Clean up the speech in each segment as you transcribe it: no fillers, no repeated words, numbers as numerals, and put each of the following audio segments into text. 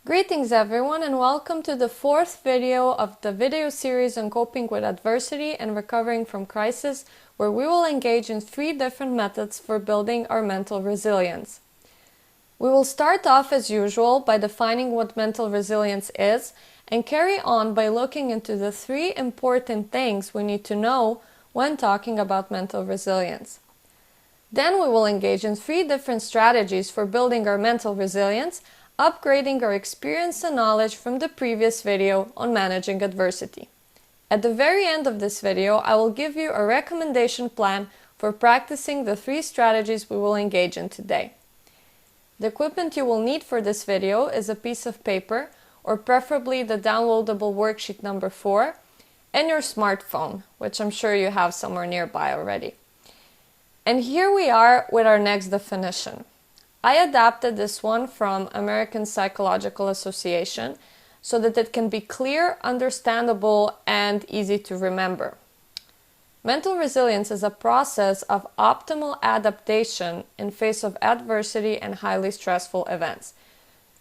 Greetings everyone and welcome to the fourth video of the video series on coping with adversity and recovering from crisis, where we will engage in 3 different methods for building our mental resilience. We will start off as usual by defining what mental resilience is and carry on by looking into the 3 important things we need to know when talking about mental resilience. Then we will engage in 3 different strategies for building our mental resilience, upgrading our experience and knowledge from the previous video on managing adversity. At the very end of this video, I will give you a recommendation plan for practicing the 3 strategies we will engage in today. The equipment you will need for this video is a piece of paper, or preferably the downloadable worksheet number 4, and your smartphone, which I'm sure you have somewhere nearby already. And here we are with our next definition. I adapted this one from American Psychological Association so that it can be clear, understandable, and easy to remember. Mental resilience is a process of optimal adaptation in face of adversity and highly stressful events.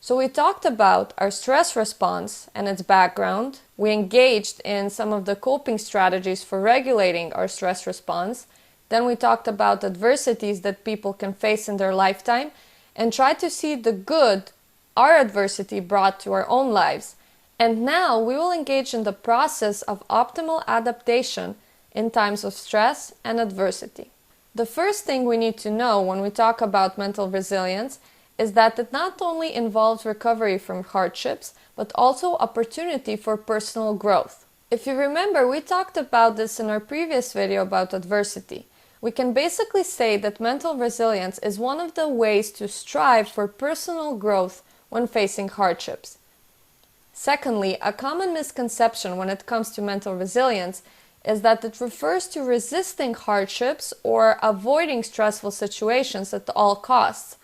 So we talked about our stress response and its background. We engaged in some of the coping strategies for regulating our stress response. Then we talked about adversities that people can face in their lifetime and try to see the good our adversity brought to our own lives. And now we will engage in the process of optimal adaptation in times of stress and adversity. The first thing we need to know when we talk about mental resilience is that it not only involves recovery from hardships, but also opportunity for personal growth. If you remember, we talked about this in our previous video about adversity. We can basically say that mental resilience is one of the ways to strive for personal growth when facing hardships. Secondly, a common misconception when it comes to mental resilience is that it refers to resisting hardships or avoiding stressful situations at all costs.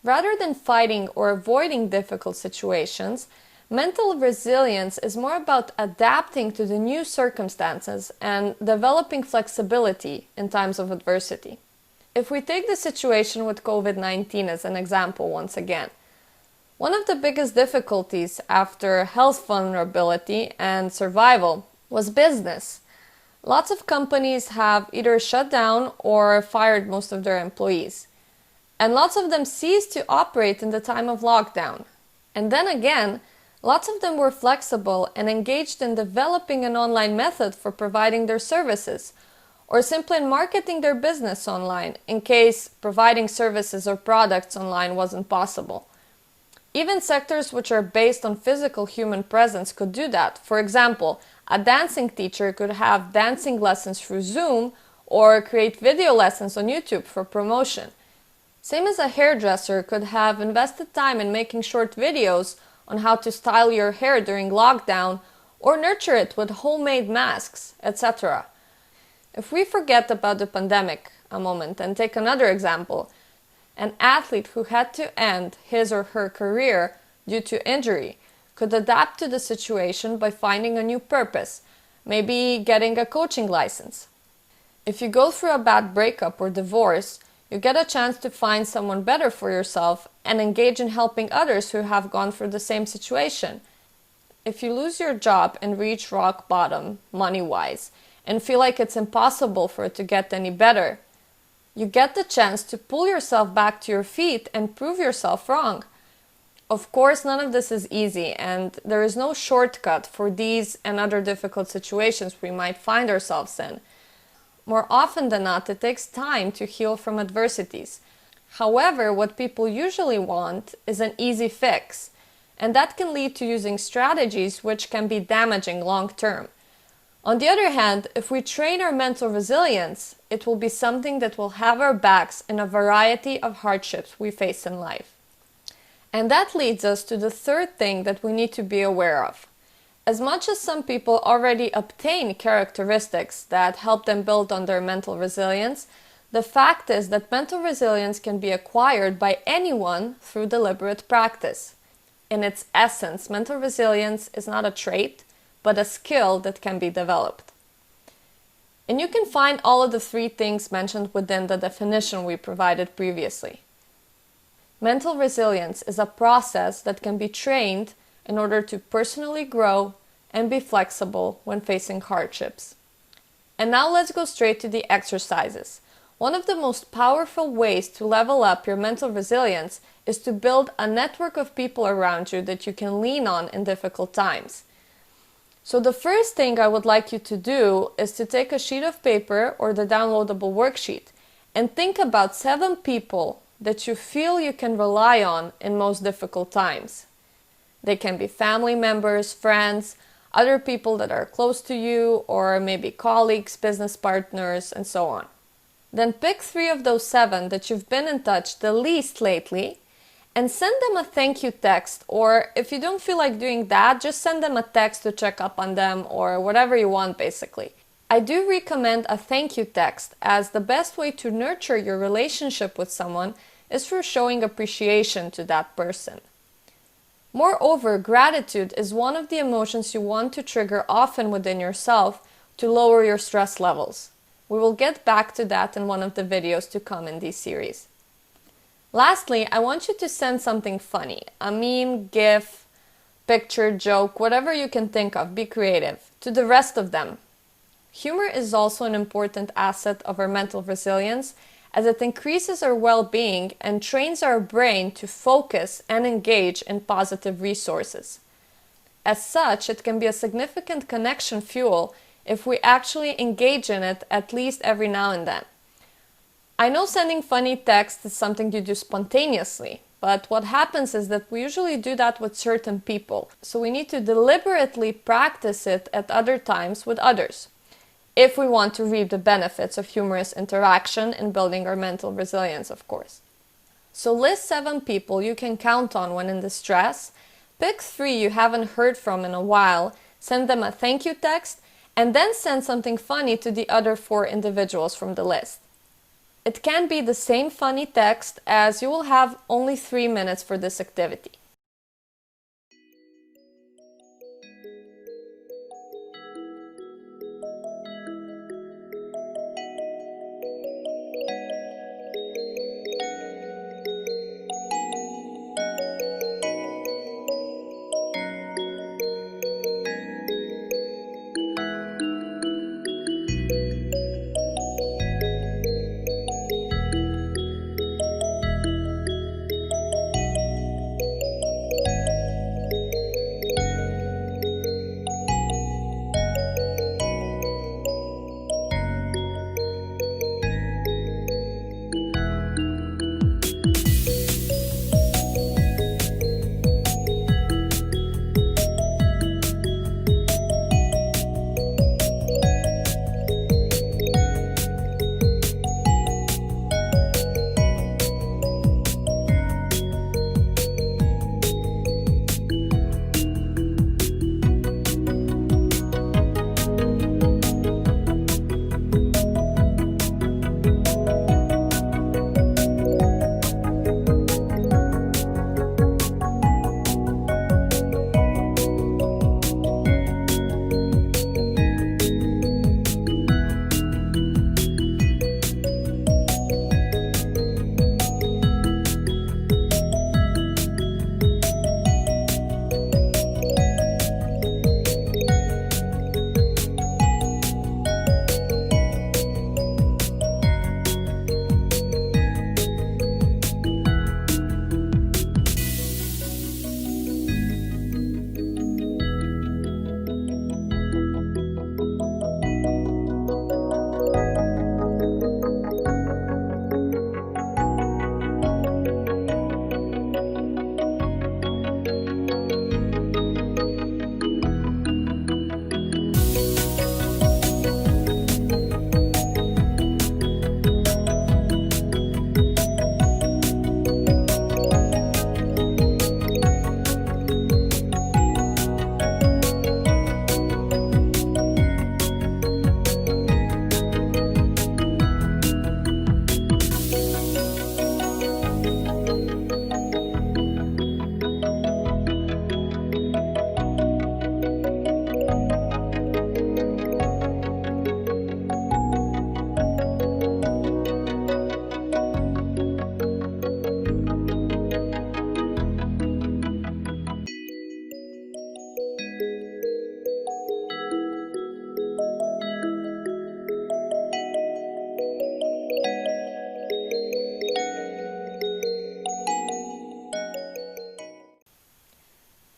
Rather than fighting or avoiding difficult situations, mental resilience is more about adapting to the new circumstances and developing flexibility in times of adversity. If we take the situation with COVID-19 as an example once again, one of the biggest difficulties after health vulnerability and survival was business. Lots of companies have either shut down or fired most of their employees. And lots of them ceased to operate in the time of lockdown. And then again, lots of them were flexible and engaged in developing an online method for providing their services, or simply in marketing their business online in case providing services or products online wasn't possible. Even sectors which are based on physical human presence could do that. For example, a dancing teacher could have dancing lessons through Zoom or create video lessons on YouTube for promotion. Same as a hairdresser could have invested time in making short videos on how to style your hair during lockdown or nurture it with homemade masks, etc. If we forget about the pandemic a moment and take another example, an athlete who had to end his or her career due to injury could adapt to the situation by finding a new purpose, maybe getting a coaching license. If you go through a bad breakup or divorce, you get a chance to find someone better for yourself and engage in helping others who have gone through the same situation. If you lose your job and reach rock bottom, money-wise, and feel like it's impossible for it to get any better, you get the chance to pull yourself back to your feet and prove yourself wrong. Of course, none of this is easy, and there is no shortcut for these and other difficult situations we might find ourselves in. More often than not, it takes time to heal from adversities. However, what people usually want is an easy fix, and that can lead to using strategies which can be damaging long term. On the other hand, if we train our mental resilience, it will be something that will have our backs in a variety of hardships we face in life. And that leads us to the third thing that we need to be aware of. As much as some people already obtain characteristics that help them build on their mental resilience, the fact is that mental resilience can be acquired by anyone through deliberate practice. In its essence, mental resilience is not a trait, but a skill that can be developed. And you can find all of the 3 things mentioned within the definition we provided previously. Mental resilience is a process that can be trained in order to personally grow and be flexible when facing hardships. And now let's go straight to the exercises. One of the most powerful ways to level up your mental resilience is to build a network of people around you that you can lean on in difficult times. So the first thing I would like you to do is to take a sheet of paper or the downloadable worksheet and think about 7 people that you feel you can rely on in most difficult times. They can be family members, friends, other people that are close to you, or maybe colleagues, business partners, and so on. Then pick 3 of those 7 that you've been in touch the least lately and send them a thank you text, or if you don't feel like doing that, just send them a text to check up on them or whatever you want basically. I do recommend a thank you text, as the best way to nurture your relationship with someone is through showing appreciation to that person. Moreover, gratitude is one of the emotions you want to trigger often within yourself to lower your stress levels. We will get back to that in one of the videos to come in this series. Lastly, I want you to send something funny, a meme, gif, picture, joke, whatever you can think of, be creative, to the rest of them. Humor is also an important asset of our mental resilience, as it increases our well-being and trains our brain to focus and engage in positive resources. As such, it can be a significant connection fuel if we actually engage in it at least every now and then. I know sending funny texts is something you do spontaneously, but what happens is that we usually do that with certain people, so we need to deliberately practice it at other times with others, if we want to reap the benefits of humorous interaction in building our mental resilience, of course. So list 7 people you can count on when in distress, pick 3 you haven't heard from in a while, send them a thank you text, and then send something funny to the other 4 individuals from the list. It can be the same funny text, as you will have only 3 minutes for this activity.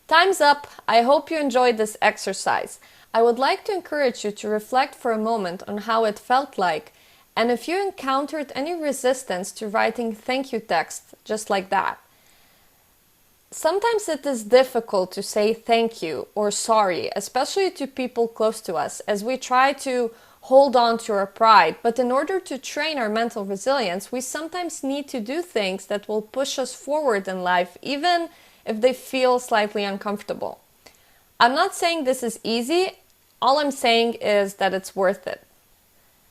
Time's up! I hope you enjoyed this exercise. I would like to encourage you to reflect for a moment on how it felt like, and if you encountered any resistance to writing thank you text just like that. Sometimes it is difficult to say thank you or sorry, especially to people close to us, as we try to hold on to our pride. But in order to train our mental resilience, we sometimes need to do things that will push us forward in life, even if they feel slightly uncomfortable. I'm not saying this is easy, all I'm saying is that it's worth it.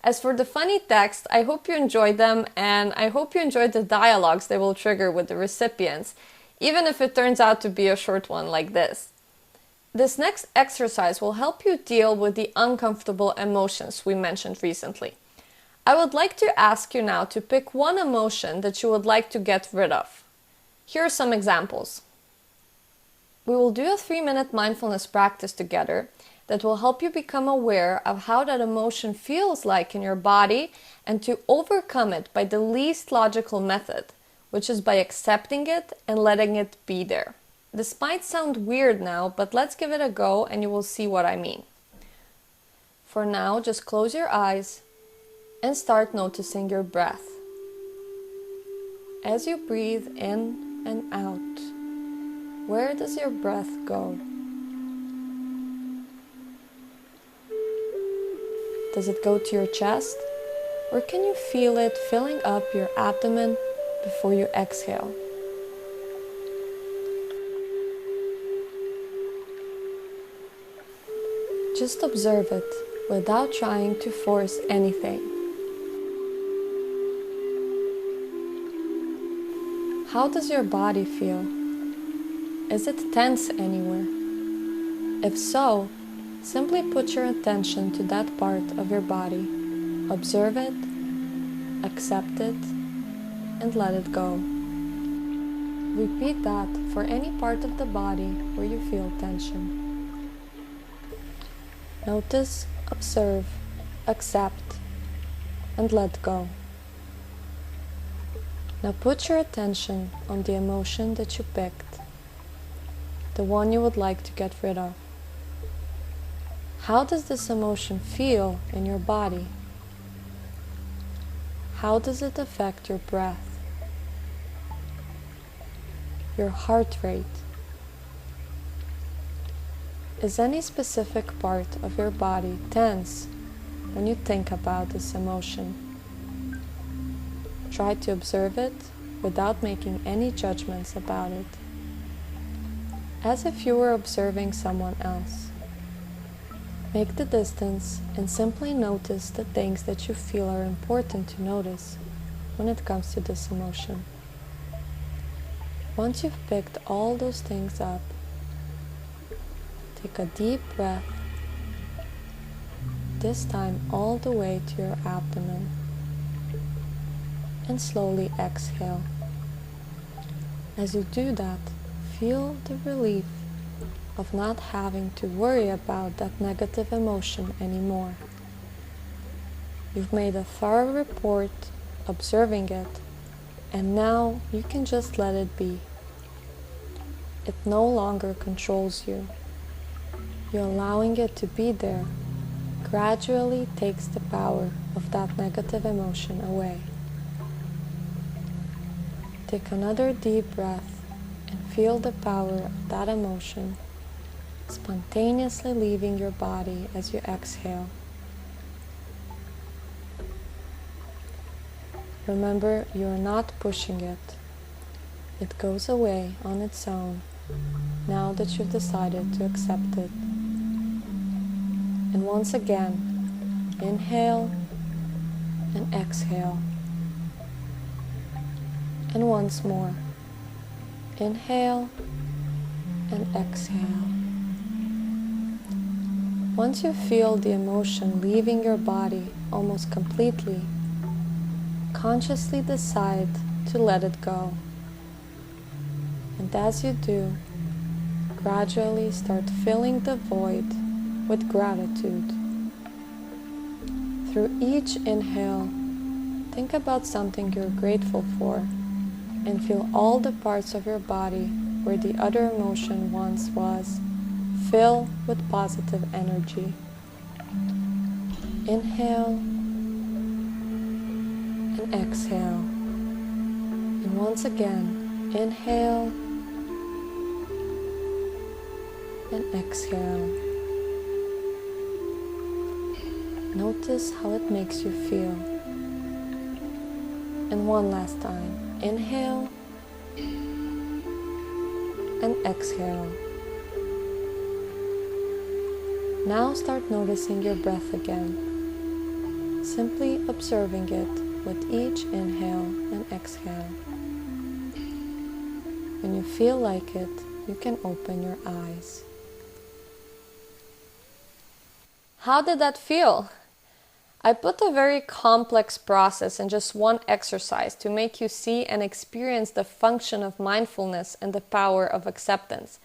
As for the funny text, I hope you enjoyed them, and I hope you enjoyed the dialogues they will trigger with the recipients, even if it turns out to be a short one like this. This next exercise will help you deal with the uncomfortable emotions we mentioned recently. I would like to ask you now to pick one emotion that you would like to get rid of. Here are some examples. We will do a 3-minute mindfulness practice together that will help you become aware of how that emotion feels like in your body and to overcome it by the least logical method, which is by accepting it and letting it be there. This might sound weird now, but let's give it a go and you will see what I mean. For now, just close your eyes and start noticing your breath. As you breathe in and out, where does your breath go? Does it go to your chest? Or can you feel it filling up your abdomen before you exhale? Just observe it without trying to force anything. How does your body feel? Is it tense anywhere? If so, simply put your attention to that part of your body. Observe it, accept it, and let it go. Repeat that for any part of the body where you feel tension. Notice, observe, accept, and let go. Now put your attention on the emotion that you picked, the one you would like to get rid of. How does this emotion feel in your body? How does it affect your breath, your heart rate? Is any specific part of your body tense when you think about this emotion? Try to observe it without making any judgments about it, as if you were observing someone else. Make the distance and simply notice the things that you feel are important to notice when it comes to this emotion. Once you've picked all those things up, take a deep breath, this time all the way to your abdomen, and slowly exhale. As you do that, feel the relief of not having to worry about that negative emotion anymore. You've made a thorough report observing it, and now you can just let it be. It no longer controls you. You allowing it to be there gradually takes the power of that negative emotion away. Take another deep breath and feel the power of that emotion spontaneously leaving your body as you exhale. Remember, you are not pushing it. It goes away on its own now that you've decided to accept it. And once again, inhale and exhale. And once more, inhale and exhale. Once you feel the emotion leaving your body almost completely, consciously decide to let it go. And as you do, gradually start filling the void with gratitude. Through each inhale, think about something you're grateful for and feel all the parts of your body where the other emotion once was. Fill with positive energy. Inhale and exhale. And once again, inhale and exhale. Notice how it makes you feel. And one last time, inhale and exhale. Now start noticing your breath again, simply observing it with each inhale and exhale. When you feel like it, you can open your eyes. How did that feel? I put a very complex process in just one exercise to make you see and experience the function of mindfulness and the power of acceptance.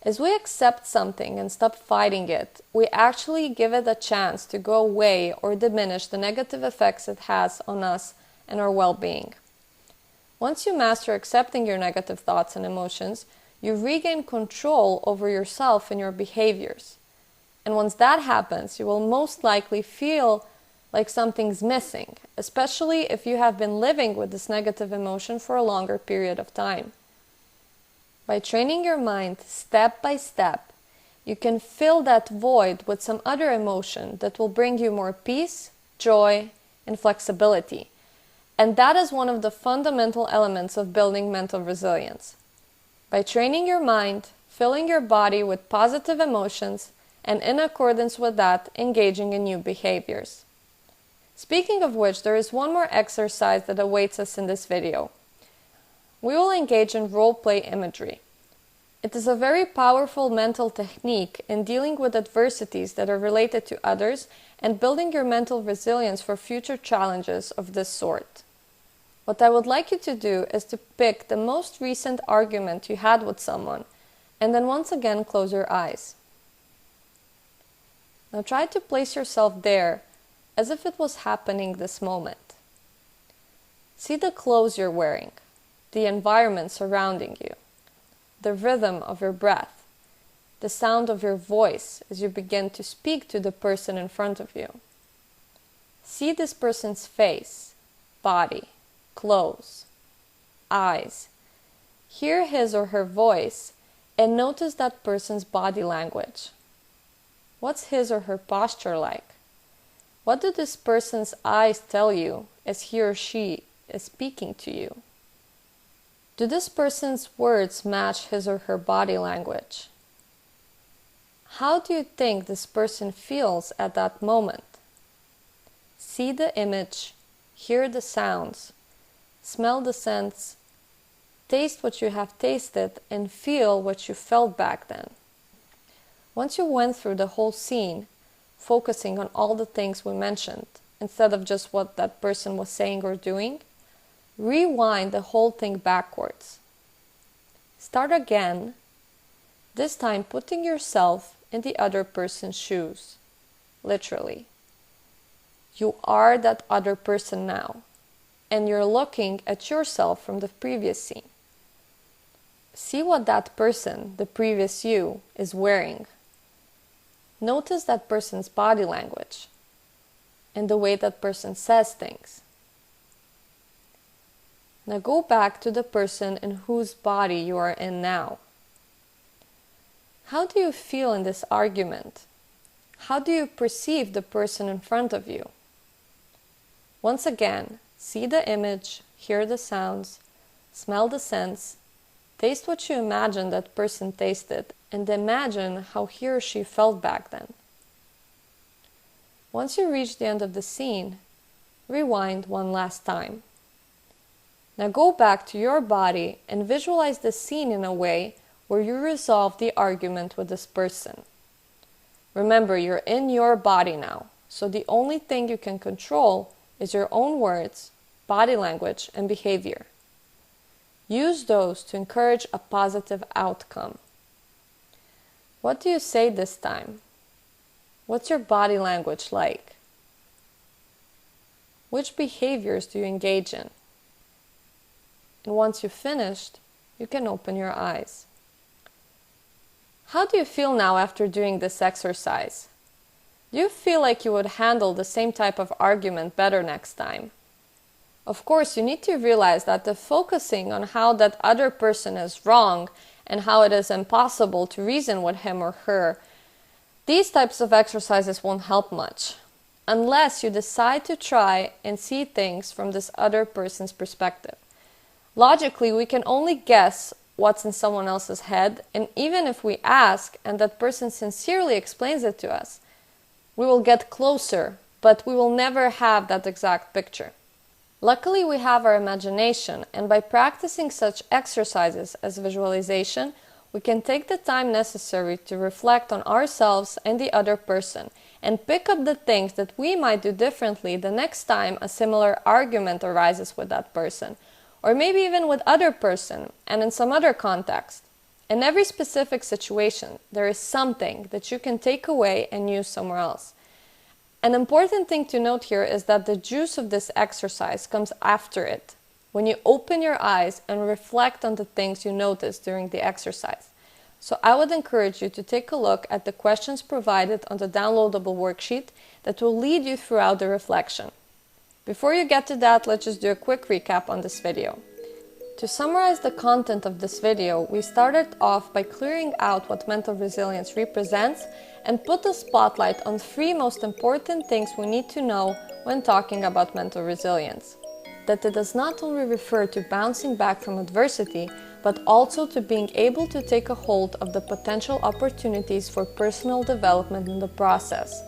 As we accept something and stop fighting it, we actually give it a chance to go away or diminish the negative effects it has on us and our well-being. Once you master accepting your negative thoughts and emotions, you regain control over yourself and your behaviors. And once that happens, you will most likely feel like something's missing, especially if you have been living with this negative emotion for a longer period of time. By training your mind step by step, you can fill that void with some other emotion that will bring you more peace, joy, and flexibility. And that is one of the fundamental elements of building mental resilience. By training your mind, filling your body with positive emotions, and in accordance with that, engaging in new behaviors. Speaking of which, there is one more exercise that awaits us in this video. We will engage in role-play imagery. It is a very powerful mental technique in dealing with adversities that are related to others and building your mental resilience for future challenges of this sort. What I would like you to do is to pick the most recent argument you had with someone and then once again close your eyes. Now try to place yourself there as if it was happening this moment. See the clothes you're wearing, the environment surrounding you, the rhythm of your breath, the sound of your voice as you begin to speak to the person in front of you. See this person's face, body, clothes, eyes. Hear his or her voice and notice that person's body language. What's his or her posture like? What do this person's eyes tell you as he or she is speaking to you? Do this person's words match his or her body language? How do you think this person feels at that moment? See the image, hear the sounds, smell the scents, taste what you have tasted, and feel what you felt back then. Once you went through the whole scene, focusing on all the things we mentioned, instead of just what that person was saying or doing, rewind the whole thing backwards. Start again, this time putting yourself in the other person's shoes, literally. You are that other person now, and you're looking at yourself from the previous scene. See what that person, the previous you, is wearing. Notice that person's body language and the way that person says things. Now go back to the person in whose body you are in now. How do you feel in this argument? How do you perceive the person in front of you? Once again, see the image, hear the sounds, smell the scents, taste what you imagine that person tasted, and imagine how he or she felt back then. Once you reach the end of the scene, rewind one last time. Now go back to your body and visualize the scene in a way where you resolve the argument with this person. Remember, you're in your body now, so the only thing you can control is your own words, body language, and behavior. Use those to encourage a positive outcome. What do you say this time? What's your body language like? Which behaviors do you engage in? And once you've finished, you can open your eyes. How do you feel now after doing this exercise? Do you feel like you would handle the same type of argument better next time? Of course, you need to realize that the focusing on how that other person is wrong and how it is impossible to reason with him or her, these types of exercises won't help much, unless you decide to try and see things from this other person's perspective. Logically, we can only guess what's in someone else's head, and even if we ask and that person sincerely explains it to us, we will get closer, but we will never have that exact picture. Luckily, we have our imagination, and by practicing such exercises as visualization, we can take the time necessary to reflect on ourselves and the other person, and pick up the things that we might do differently the next time a similar argument arises with that person, or maybe even with other person and in some other context. In every specific situation, there is something that you can take away and use somewhere else. An important thing to note here is that the juice of this exercise comes after it, when you open your eyes and reflect on the things you notice during the exercise. So I would encourage you to take a look at the questions provided on the downloadable worksheet that will lead you throughout the reflection. Before you get to that, let's just do a quick recap on this video. To summarize the content of this video, we started off by clearing out what mental resilience represents and put the spotlight on 3 most important things we need to know when talking about mental resilience. That it does not only refer to bouncing back from adversity, but also to being able to take a hold of the potential opportunities for personal development in the process.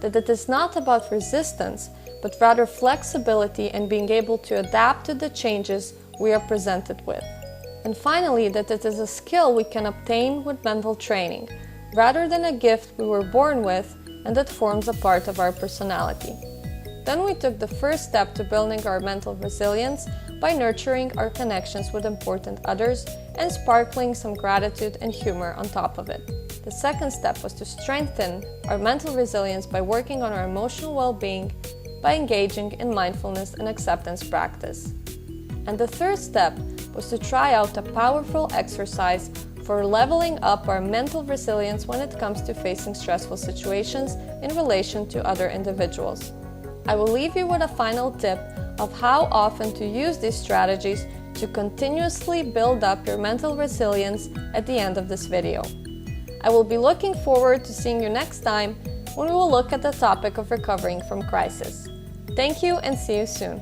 That it is not about resistance, but rather flexibility and being able to adapt to the changes we are presented with. And finally, that it is a skill we can obtain with mental training, rather than a gift we were born with and that forms a part of our personality. Then we took the first step to building our mental resilience by nurturing our connections with important others and sparkling some gratitude and humor on top of it. The second step was to strengthen our mental resilience by working on our emotional well-being by engaging in mindfulness and acceptance practice. And the third step was to try out a powerful exercise for leveling up our mental resilience when it comes to facing stressful situations in relation to other individuals. I will leave you with a final tip of how often to use these strategies to continuously build up your mental resilience at the end of this video. I will be looking forward to seeing you next time when we will look at the topic of recovering from crisis. Thank you and see you soon.